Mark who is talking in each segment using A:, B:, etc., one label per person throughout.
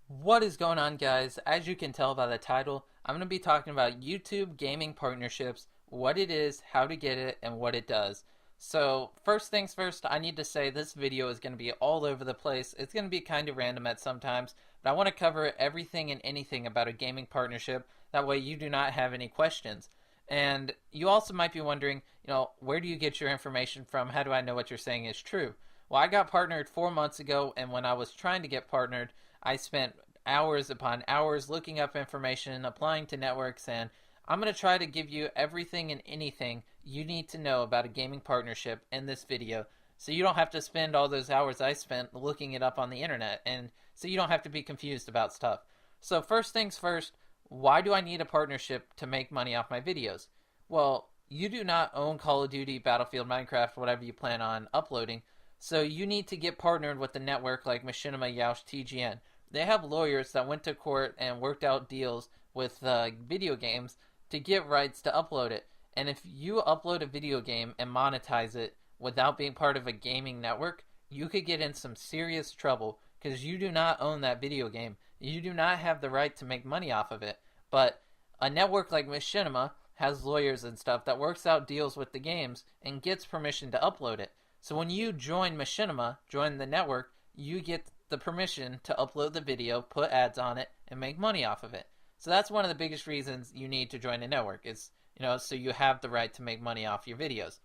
A: What is going on, guys? As you can tell by the title, I'm going to be talking about YouTube gaming partnerships, what it is, how to get it, and what it does. So, first things first, I need to say this video is going to be all over the place. It's going to be kind of random at sometimes, but I want to cover everything and anything about a gaming partnership. That way, you do not have any questions. And you also might be wondering, where do you get your information from? How do I know what you're saying is true? Well, I got partnered 4 months ago, and when I was trying to get partnered, I spent hours upon hours looking up information, applying to networks, and I'm going to try to give you everything and anything you need to know about a gaming partnership in this video so you don't have to spend all those hours I spent looking it up on the internet, and so you don't have to be confused about stuff. So, first things first, why do I need a partnership to make money off my videos? Well, you do not own Call of Duty, Battlefield, Minecraft, whatever you plan on uploading, so you need to get partnered with a network like Machinima, Yoush, TGN. They have lawyers that went to court and worked out deals with video games to get rights to upload it. And if you upload a video game and monetize it without being part of a gaming network, you could get in some serious trouble because you do not own that video game. You do not have the right to make money off of it. But a network like Machinima has lawyers and stuff that works out deals with the games and gets permission to upload it. So when you join Machinima, join the network, you get the permission to upload the video, put ads on it, and make money off of it. So that's one of the biggest reasons you need to join a network is, so you have the right to make money off your videos.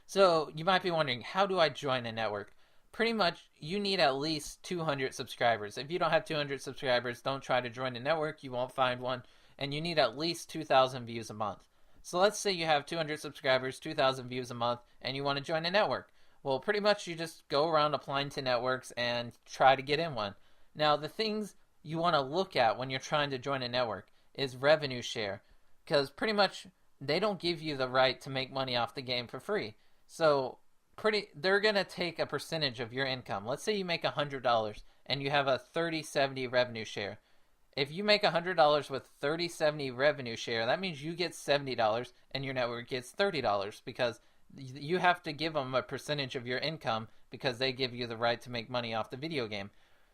A: So you might be wondering, how do I join a network? Pretty much, you need at least 200 subscribers. If you don't have 200 subscribers, don't try to join a network. You won't find one. And you need at least 2,000 views a month. So let's say you have 200 subscribers, 2,000 views a month, and you want to join a network. Well, pretty much you just go around applying to networks and try to get in one. Now, the things you want to look at when you're trying to join a network is revenue share, because pretty much they don't give you the right to make money off the game for free. So they're going to take a percentage of your income. Let's say you make $100 and you have a 30/70 revenue share. If you make $100 with 30/70 revenue share, that means you get $70 and your network gets $30 because you have to give them a percentage of your income because they give you the right to make money off the video game.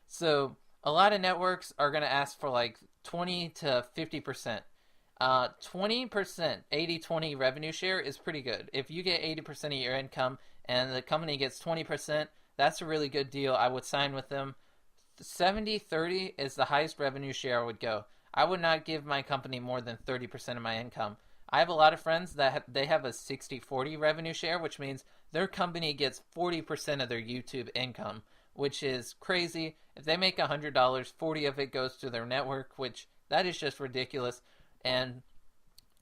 A: So a lot of networks are going to ask for like 20 to 50%. 20%, 80/20 revenue share is pretty good. If you get 80% of your income and the company gets 20%, that's a really good deal. I would sign with them. 70/30 is the highest revenue share I would go. I would not give my company more than 30% of my income. I have a lot of friends that they have a 60/40 revenue share, which means their company gets 40% of their YouTube income, which is crazy. If they make $100, 40 of it goes to their network, which that is just ridiculous. And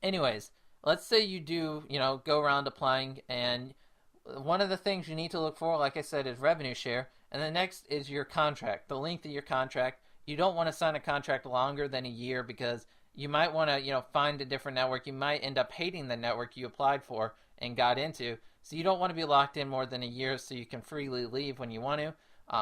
A: anyways, let's say you do, go around applying, and one of the things you need to look for, like I said, is revenue share. And the next is your contract, the length of your contract. You don't want to sign a contract longer than a year because you might want to, find a different network. You might end up hating the network you applied for and got into. So you don't want to be locked in more than a year so you can freely leave when you want to.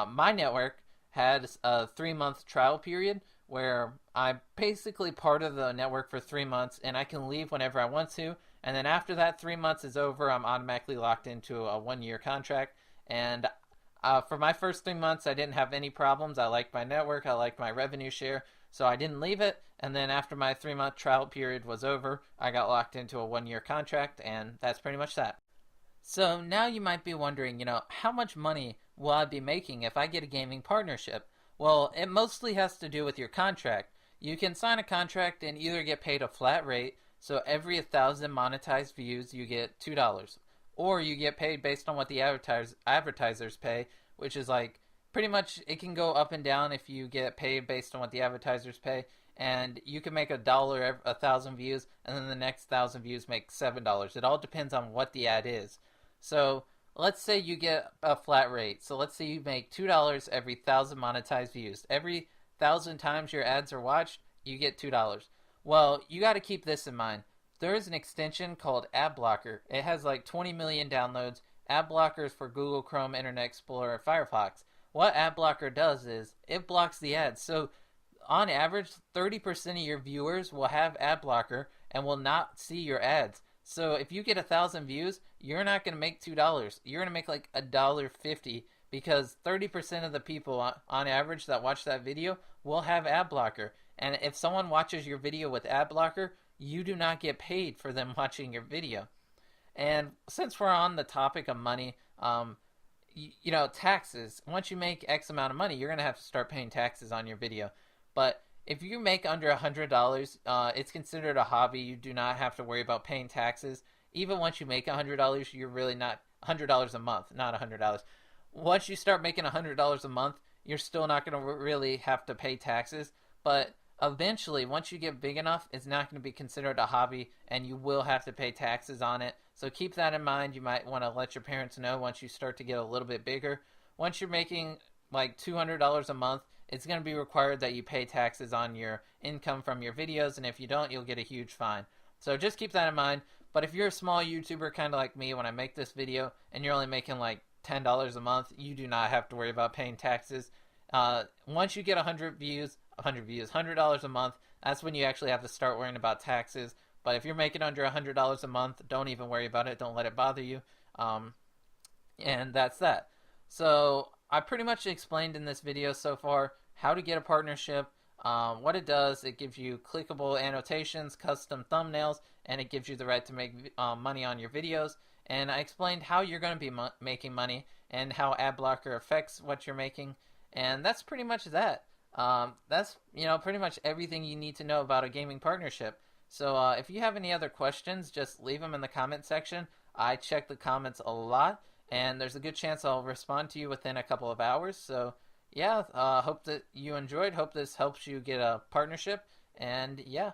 A: My network had a 3-month trial period where I'm basically part of the network for 3 months and I can leave whenever I want to. And then after that 3 months is over, I'm automatically locked into a 1-year contract. And for my first 3 months, I didn't have any problems. I liked my network. I liked my revenue share. So I didn't leave it. And then after my 3-month trial period was over, I got locked into a 1-year contract. And that's pretty much that. So now you might be wondering, how much money will I be making if I get a gaming partnership? Well, it mostly has to do with your contract. You can sign a contract and either get paid a flat rate, so every 1,000 monetized views you get $2. Or you get paid based on what the advertisers pay, which is like pretty much it can go up and down if you get paid based on what the advertisers pay. And you can make $1 every 1,000 views, and then the next 1,000 views make $7. It all depends on what the ad is. So let's say you get a flat rate. So let's say you make $2 every 1,000 monetized views. Every 1,000 times your ads are watched, you get $2. Well, you got to keep this in mind. There is an extension called Ad Blocker. It has like 20 million downloads. Ad Blocker is for Google Chrome, Internet Explorer, and Firefox. What Ad Blocker does is it blocks the ads. So on average, 30% of your viewers will have Ad Blocker and will not see your ads. So if you get 1,000 views, you're not going to make $2. You're going to make like $1.50 because 30% of the people on average that watch that video will have ad blocker. And if someone watches your video with ad blocker, you do not get paid for them watching your video. And since we're on the topic of money, taxes. Once you make X amount of money, you're gonna have to start paying taxes on your video. But if you make under $100, it's considered a hobby. You do not have to worry about paying taxes. Even once you make $100, you're really not $100 a month, not $100. Once you start making $100 a month, you're still not going to really have to pay taxes. But eventually, once you get big enough, it's not going to be considered a hobby, and you will have to pay taxes on it. So keep that in mind. You might want to let your parents know once you start to get a little bit bigger. Once you're making like $200 a month, it's going to be required that you pay taxes on your income from your videos, and if you don't, you'll get a huge fine. So just keep that in mind. But if you're a small YouTuber, kind of like me, when I make this video, and you're only making like $10 a month, you do not have to worry about paying taxes. Once you get 100 views, $100 a month, that's when you actually have to start worrying about taxes. But if you're making under $100 a month, don't even worry about it. Don't let it bother you. And that's that. So I pretty much explained in this video so far how to get a partnership, what it does. It gives you clickable annotations, custom thumbnails, and it gives you the right to make money on your videos. And I explained how you're going to be making money and how ad blocker affects what you're making. And that's pretty much that. That's pretty much everything you need to know about a gaming partnership. So if you have any other questions, just leave them in the comment section. I check the comments a lot, and there's a good chance I'll respond to you within a couple of hours. So yeah, hope that you enjoyed. Hope this helps you get a partnership. And yeah.